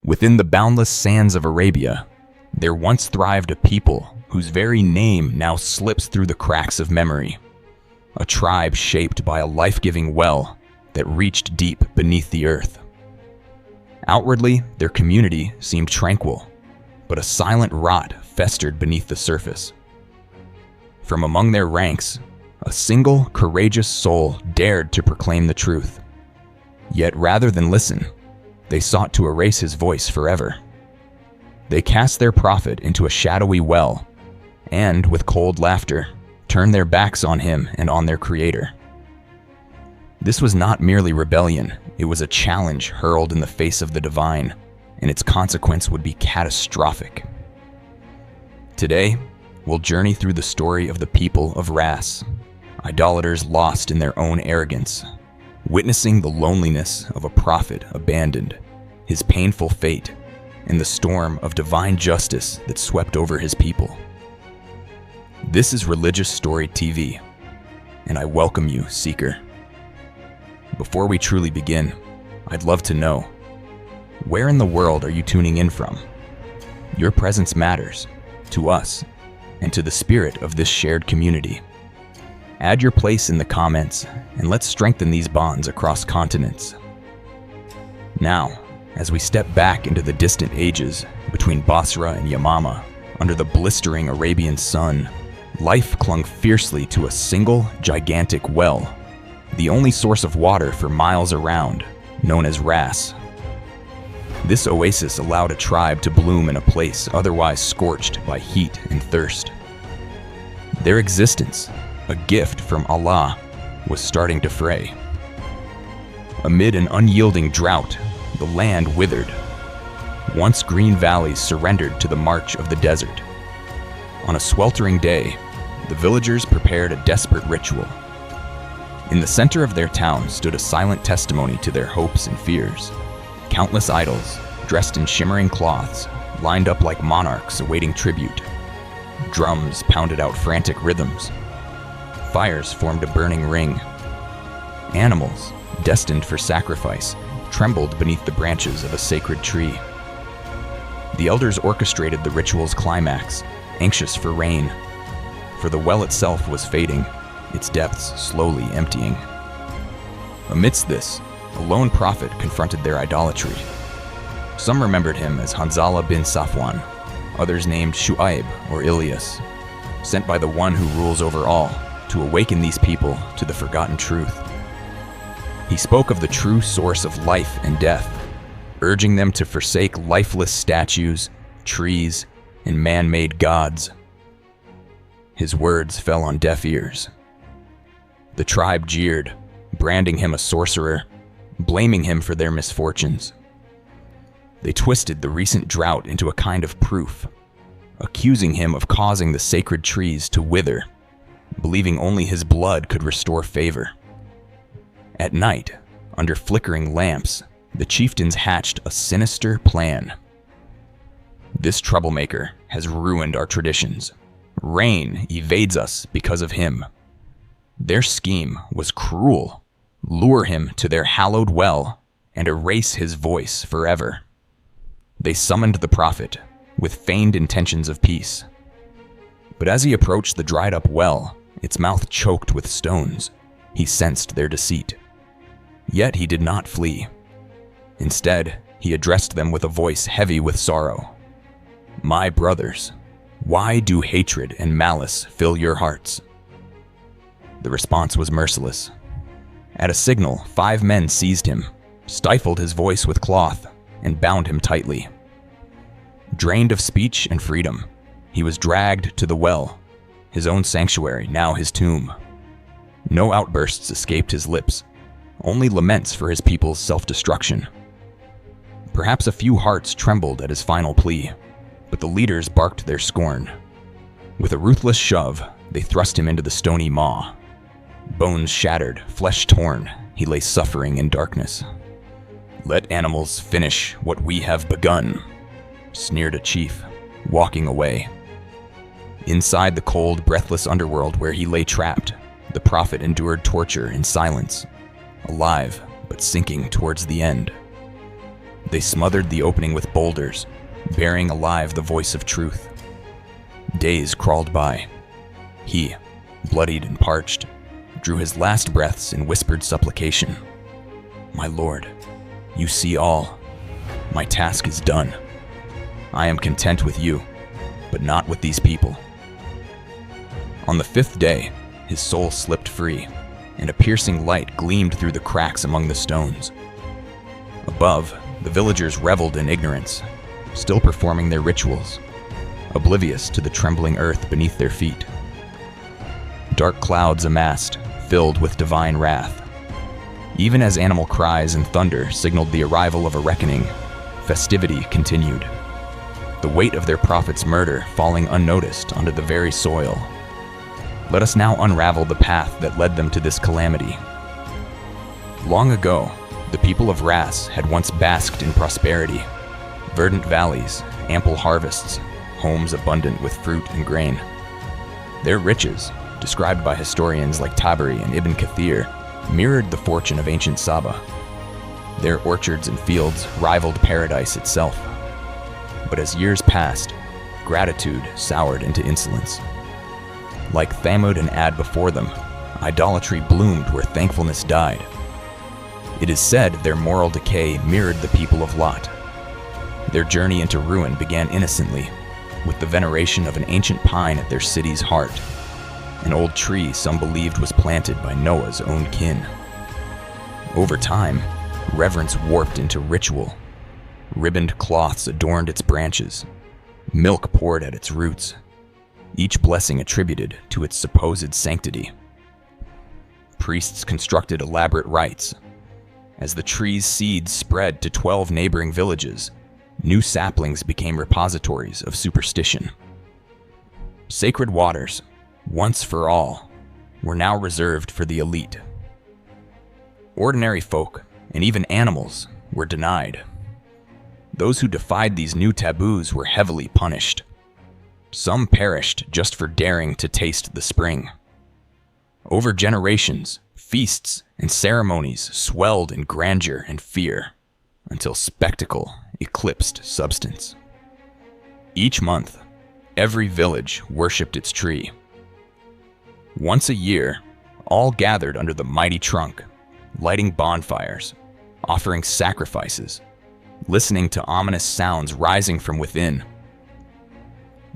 Within the boundless sands of Arabia, there once thrived a people whose very name now slips through the cracks of memory. A tribe shaped by a life-giving well that reached deep beneath the earth. Outwardly, their community seemed tranquil, but a silent rot festered beneath the surface. From among their ranks, a single courageous soul dared to proclaim the truth. Yet rather than listen, they sought to erase his voice forever. They cast their prophet into a shadowy well, and, with cold laughter, turned their backs on him and on their creator. This was not merely rebellion, it was a challenge hurled in the face of the divine, and its consequence would be catastrophic. Today, we'll journey through the story of the people of Rass, idolaters lost in their own arrogance, witnessing the loneliness of a prophet abandoned, his painful fate, and the storm of divine justice that swept over his people. This is Religious Story TV, and I welcome you, Seeker. Before we truly begin, I'd love to know, where in the world are you tuning in from? Your presence matters, to us, and to the spirit of this shared community. Add your place in the comments, and let's strengthen these bonds across continents. Now, as we step back into the distant ages between Basra and Yamama, under the blistering Arabian sun, life clung fiercely to a single, gigantic well, the only source of water for miles around, known as Rass. This oasis allowed a tribe to bloom in a place otherwise scorched by heat and thirst. Their existence, a gift from Allah, was starting to fray. Amid an unyielding drought, the land withered. Once green valleys surrendered to the march of the desert. On a sweltering day, the villagers prepared a desperate ritual. In the center of their town stood a silent testimony to their hopes and fears. Countless idols, dressed in shimmering cloths, lined up like monarchs awaiting tribute. Drums pounded out frantic rhythms. Fires formed a burning ring. Animals, destined for sacrifice, trembled beneath the branches of a sacred tree. The elders orchestrated the ritual's climax, anxious for rain. For the well itself was fading, its depths slowly emptying. Amidst this, a lone prophet confronted their idolatry. Some remembered him as Hanzala bin Safwan, others named Shu'aib or Ilyas, sent by the one who rules over all to awaken these people to the forgotten truth. He spoke of the true source of life and death, urging them to forsake lifeless statues, trees, and man-made gods. His words fell on deaf ears. The tribe jeered, branding him a sorcerer, blaming him for their misfortunes. They twisted the recent drought into a kind of proof, accusing him of causing the sacred trees to wither, believing only his blood could restore favor. At night, under flickering lamps, the chieftains hatched a sinister plan. This troublemaker has ruined our traditions. Rain evades us because of him. Their scheme was cruel. Lure him to their hallowed well and erase his voice forever. They summoned the prophet with feigned intentions of peace. But as he approached the dried-up well, its mouth choked with stones, he sensed their deceit. Yet he did not flee. Instead, he addressed them with a voice heavy with sorrow. "My brothers, why do hatred and malice fill your hearts?" The response was merciless. At a signal, 5 men seized him, stifled his voice with cloth, and bound him tightly. Drained of speech and freedom, he was dragged to the well, his own sanctuary, now his tomb. No outbursts escaped his lips, only laments for his people's self-destruction. Perhaps a few hearts trembled at his final plea, but the leaders barked their scorn. With a ruthless shove, they thrust him into the stony maw. Bones shattered, flesh torn, he lay suffering in darkness. "Let animals finish what we have begun," sneered a chief, walking away. Inside the cold, breathless underworld where he lay trapped, the prophet endured torture in silence, alive but sinking towards the end. They smothered the opening with boulders, burying alive the voice of truth. Days crawled by. He, bloodied and parched, drew his last breaths in whispered supplication. "My Lord, you see all. My task is done. I am content with you, but not with these people." On the 5th day, his soul slipped free, and a piercing light gleamed through the cracks among the stones. Above, the villagers reveled in ignorance, still performing their rituals, oblivious to the trembling earth beneath their feet. Dark clouds amassed, filled with divine wrath. Even as animal cries and thunder signaled the arrival of a reckoning, festivity continued, the weight of their prophet's murder falling unnoticed onto the very soil. Let us now unravel the path that led them to this calamity. Long ago, the people of Rass had once basked in prosperity, verdant valleys, ample harvests, homes abundant with fruit and grain. Their riches, described by historians like Tabari and Ibn Kathir, mirrored the fortune of ancient Saba. Their orchards and fields rivaled paradise itself. But as years passed, gratitude soured into insolence. Like Thamud and Ad before them, idolatry bloomed where thankfulness died. It is said their moral decay mirrored the people of Lot. Their journey into ruin began innocently, with the veneration of an ancient pine at their city's heart, an old tree some believed was planted by Noah's own kin. Over time, reverence warped into ritual. Ribboned cloths adorned its branches. Milk poured at its roots, each blessing attributed to its supposed sanctity. Priests constructed elaborate rites. As the tree's seeds spread to 12 neighboring villages, new saplings became repositories of superstition. Sacred waters, once for all, were now reserved for the elite. Ordinary folk, and even animals, were denied. Those who defied these new taboos were heavily punished. Some perished just for daring to taste the spring. Over generations, feasts and ceremonies swelled in grandeur and fear, until spectacle eclipsed substance. Each month, every village worshipped its tree. Once a year, all gathered under the mighty trunk, lighting bonfires, offering sacrifices, listening to ominous sounds rising from within.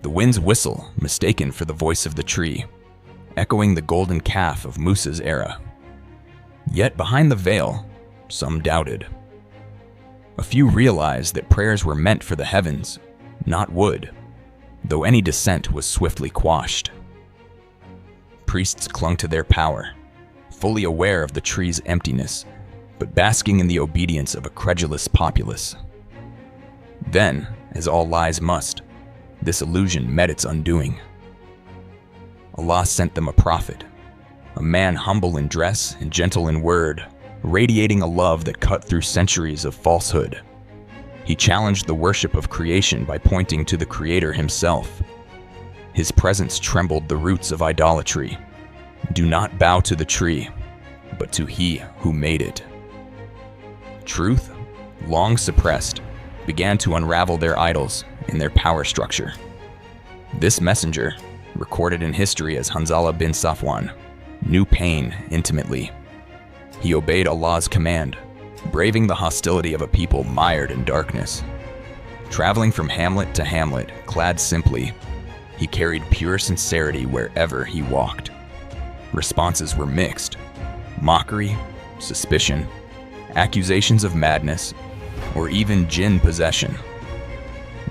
The wind's whistle, mistaken for the voice of the tree, echoing the golden calf of Musa's era. Yet behind the veil, some doubted. A few realized that prayers were meant for the heavens, not wood, though any dissent was swiftly quashed. Priests clung to their power, fully aware of the tree's emptiness, but basking in the obedience of a credulous populace. Then, as all lies must, this illusion met its undoing. Allah sent them a prophet, a man humble in dress and gentle in word, radiating a love that cut through centuries of falsehood. He challenged the worship of creation by pointing to the Creator himself. His presence trembled the roots of idolatry. Do not bow to the tree, but to He who made it. Truth, long suppressed, began to unravel their idols in their power structure. This messenger, recorded in history as Hanzala bin Safwan, knew pain intimately. He obeyed Allah's command, braving the hostility of a people mired in darkness. Traveling from hamlet to hamlet, clad simply, he carried pure sincerity wherever he walked. Responses were mixed: mockery, suspicion, accusations of madness, or even jinn possession.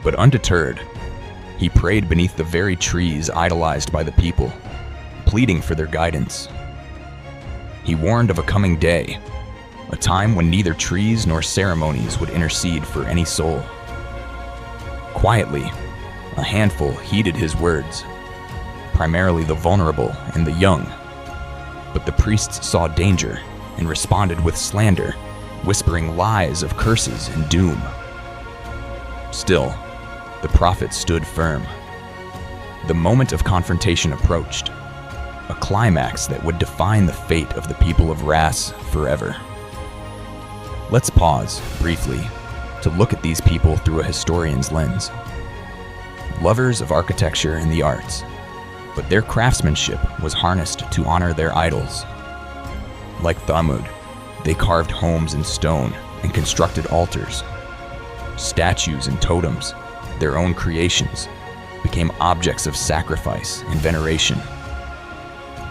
But undeterred, he prayed beneath the very trees idolized by the people, pleading for their guidance. He warned of a coming day, a time when neither trees nor ceremonies would intercede for any soul. Quietly, a handful heeded his words, primarily the vulnerable and the young. But the priests saw danger and responded with slander, whispering lies of curses and doom. Still, the prophet stood firm. The moment of confrontation approached, a climax that would define the fate of the people of Rass forever. Let's pause, briefly, to look at these people through a historian's lens. Lovers of architecture and the arts, but their craftsmanship was harnessed to honor their idols. Like Thamud, they carved homes in stone and constructed altars. Statues and totems, their own creations, became objects of sacrifice and veneration.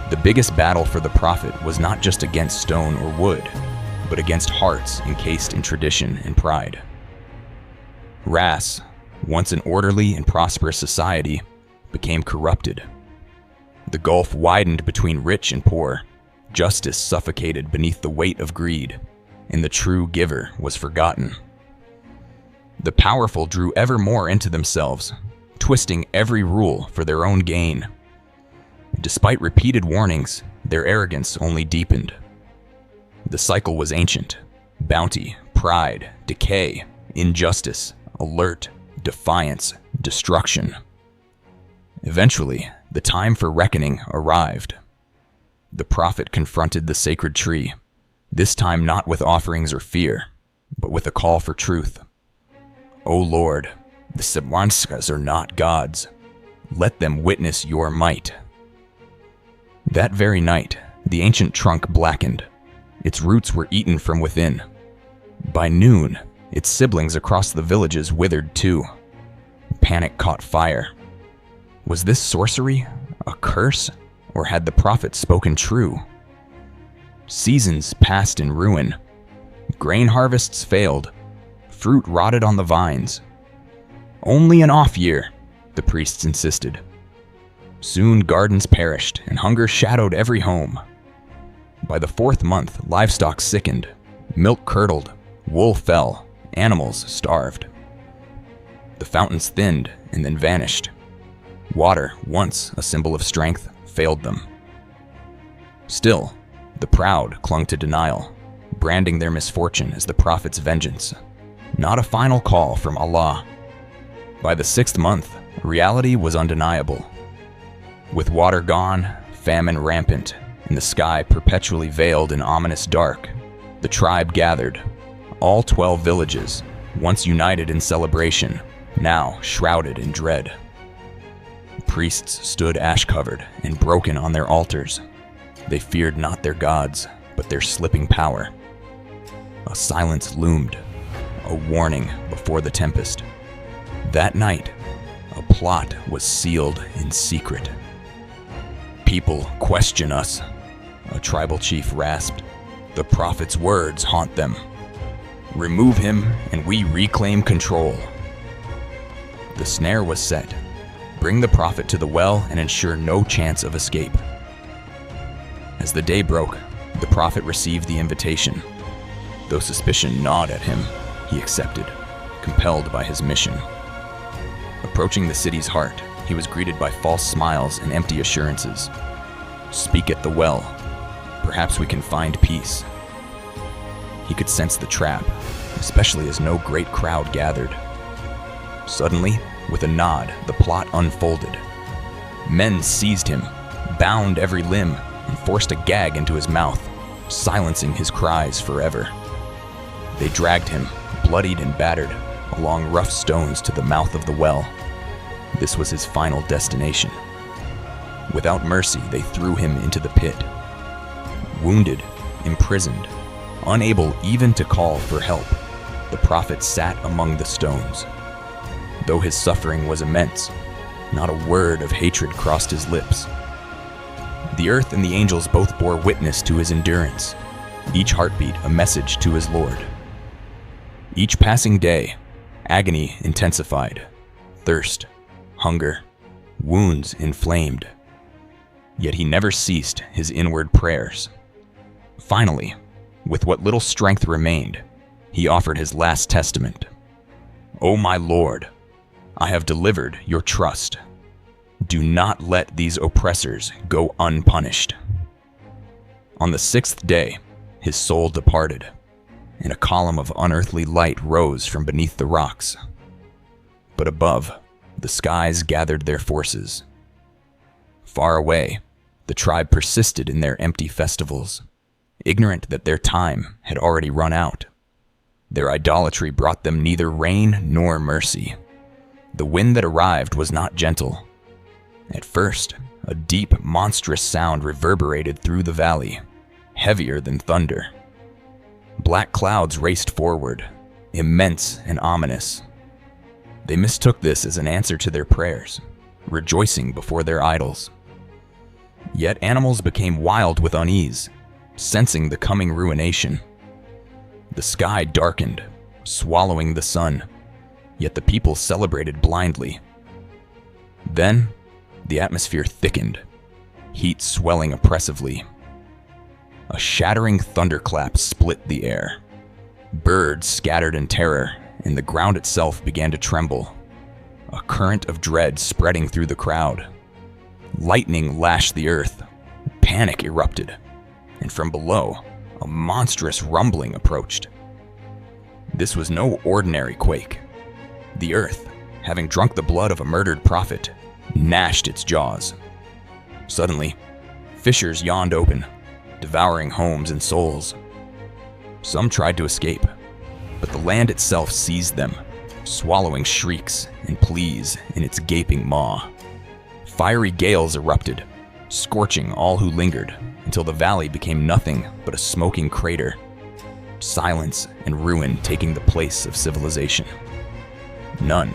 The biggest battle for the prophet was not just against stone or wood, but against hearts encased in tradition and pride. Rass, once an orderly and prosperous society, became corrupted. The gulf widened between rich and poor, justice suffocated beneath the weight of greed, and the true giver was forgotten. The powerful drew ever more into themselves, twisting every rule for their own gain. Despite repeated warnings, their arrogance only deepened. The cycle was ancient: bounty, pride, decay, injustice, alert, defiance, destruction. Eventually, the time for reckoning arrived. The prophet confronted the sacred tree, this time not with offerings or fear, but with a call for truth. O Lord, the Sibwanskas are not gods. Let them witness your might. That very night, the ancient trunk blackened. Its roots were eaten from within. By noon, its siblings across the villages withered too. Panic caught fire. Was this sorcery, a curse, or had the prophet spoken true? Seasons passed in ruin. Grain harvests failed. Fruit rotted on the vines. Only an off year, the priests insisted. Soon gardens perished and hunger shadowed every home. By the 4th month, livestock sickened, milk curdled, wool fell, animals starved. The fountains thinned and then vanished. Water, once a symbol of strength, failed them. Still, the proud clung to denial, branding their misfortune as the prophet's vengeance, not a final call from Allah. By the 6th month, reality was undeniable. With water gone, famine rampant, and the sky perpetually veiled in ominous dark, the tribe gathered. All 12 villages, once united in celebration, now shrouded in dread. Priests stood ash-covered and broken on their altars. They feared not their gods, but their slipping power. A silence loomed, a warning before the tempest. That night, a plot was sealed in secret. People question us, a tribal chief rasped. The prophet's words haunt them. Remove him and we reclaim control. The snare was set. Bring the prophet to the well and ensure no chance of escape. As the day broke, the prophet received the invitation. Though suspicion gnawed at him, he accepted, compelled by his mission. Approaching the city's heart, he was greeted by false smiles and empty assurances. Speak at the well. Perhaps we can find peace. He could sense the trap, especially as no great crowd gathered. Suddenly, with a nod, the plot unfolded. Men seized him, bound every limb, and forced a gag into his mouth, silencing his cries forever. They dragged him, bloodied and battered, along rough stones to the mouth of the well. This was his final destination. Without mercy, they threw him into the pit. Wounded, imprisoned, unable even to call for help, the prophet sat among the stones. Though his suffering was immense, not a word of hatred crossed his lips. The earth and the angels both bore witness to his endurance, each heartbeat a message to his Lord. Each passing day, agony intensified, thirst, hunger, wounds inflamed. Yet he never ceased his inward prayers. Finally, with what little strength remained, he offered his last testament. O my Lord, I have delivered your trust. Do not let these oppressors go unpunished. On the 6th day, his soul departed, and a column of unearthly light rose from beneath the rocks. But above, the skies gathered their forces. Far away, the tribe persisted in their empty festivals, ignorant that their time had already run out. Their idolatry brought them neither rain nor mercy. The wind that arrived was not gentle. At first, a deep, monstrous sound reverberated through the valley, heavier than thunder. Black clouds raced forward, immense and ominous. They mistook this as an answer to their prayers, rejoicing before their idols. Yet animals became wild with unease, sensing the coming ruination. The sky darkened, swallowing the sun, yet the people celebrated blindly. Then, the atmosphere thickened, heat swelling oppressively. A shattering thunderclap split the air. Birds scattered in terror, and the ground itself began to tremble, a current of dread spreading through the crowd. Lightning lashed the earth, panic erupted, and from below, a monstrous rumbling approached. This was no ordinary quake. The earth, having drunk the blood of a murdered prophet, gnashed its jaws. Suddenly, fissures yawned open, devouring homes and souls. Some tried to escape, but the land itself seized them, swallowing shrieks and pleas in its gaping maw. Fiery gales erupted, scorching all who lingered until the valley became nothing but a smoking crater, silence and ruin taking the place of civilization. None,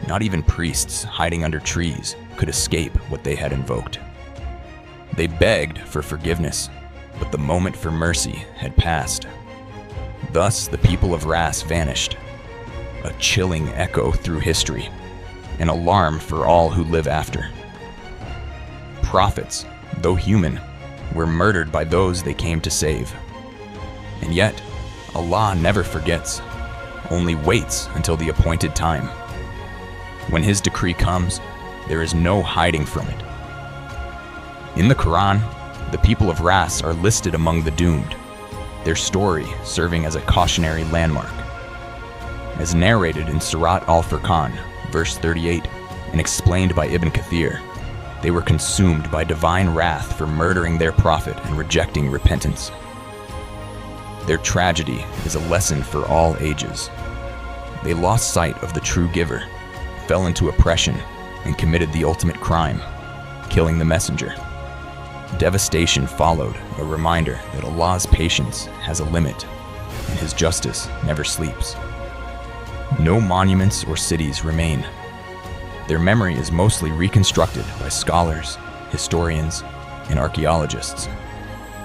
not even priests hiding under trees, could escape what they had invoked. They begged for forgiveness, but the moment for mercy had passed. Thus, the people of Rass vanished, a chilling echo through history, an alarm for all who live after. Prophets, though human, were murdered by those they came to save. And yet, Allah never forgets, only waits until the appointed time. When His decree comes, there is no hiding from it. In the Qur'an, the people of Rass are listed among the doomed, their story serving as a cautionary landmark. As narrated in Surat Al-Furqan, verse 38, and explained by Ibn Kathir, they were consumed by divine wrath for murdering their prophet and rejecting repentance. Their tragedy is a lesson for all ages. They lost sight of the true giver, fell into oppression, and committed the ultimate crime, killing the messenger. Devastation followed, a reminder that Allah's patience has a limit, and His justice never sleeps. No monuments or cities remain. Their memory is mostly reconstructed by scholars, historians, and archaeologists,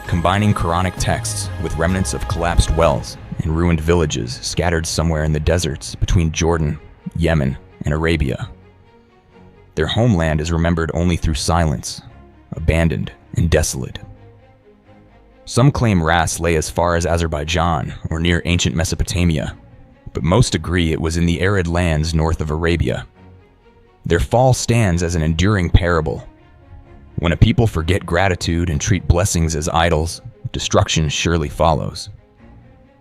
combining Quranic texts with remnants of collapsed wells and ruined villages scattered somewhere in the deserts between Jordan, Yemen, and Arabia. Their homeland is remembered only through silence, abandoned and desolate. Some claim Rass lay as far as Azerbaijan or near ancient Mesopotamia, but most agree it was in the arid lands north of Arabia. Their fall stands as an enduring parable. When a people forget gratitude and treat blessings as idols, destruction surely follows.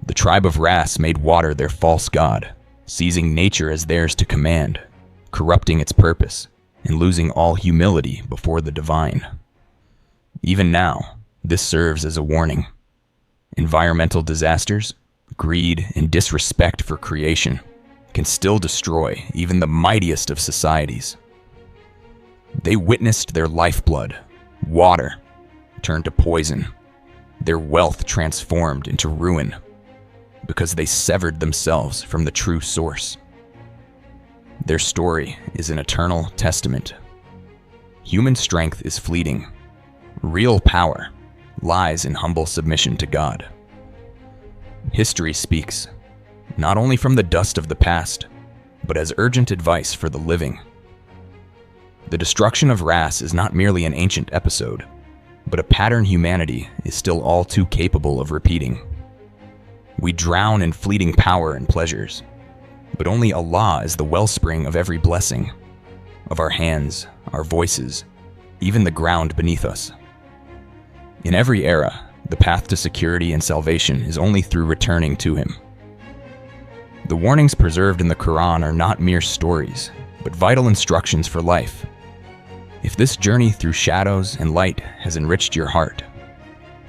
The tribe of Rass made water their false god, seizing nature as theirs to command, corrupting its purpose, and losing all humility before the divine. Even now, this serves as a warning. Environmental disasters, greed, and disrespect for creation can still destroy even the mightiest of societies. They witnessed their lifeblood, water, turn to poison, their wealth transformed into ruin, because they severed themselves from the true source. Their story is an eternal testament. Human strength is fleeting. Real power lies in humble submission to God. History speaks, not only from the dust of the past, but as urgent advice for the living. The destruction of Rass is not merely an ancient episode, but a pattern humanity is still all too capable of repeating. We drown in fleeting power and pleasures, but only Allah is the wellspring of every blessing, of our hands, our voices, even the ground beneath us. In every era, the path to security and salvation is only through returning to Him. The warnings preserved in the Qur'an are not mere stories, but vital instructions for life. If this journey through shadows and light has enriched your heart,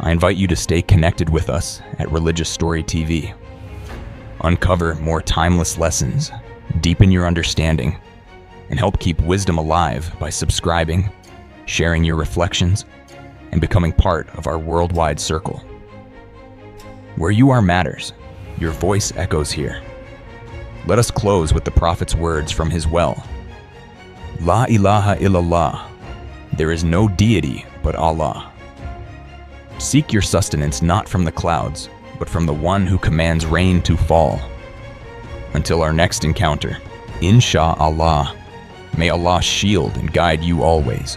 I invite you to stay connected with us at Religious Story TV. Uncover more timeless lessons, deepen your understanding, and help keep wisdom alive by subscribing, sharing your reflections, and becoming part of our worldwide circle. Where you are matters. Your voice echoes here. Let us close with the Prophet's words from his well. La ilaha illallah. There is no deity but Allah. Seek your sustenance not from the clouds, but from the one who commands rain to fall. Until our next encounter, Insha'Allah, may Allah shield and guide you always.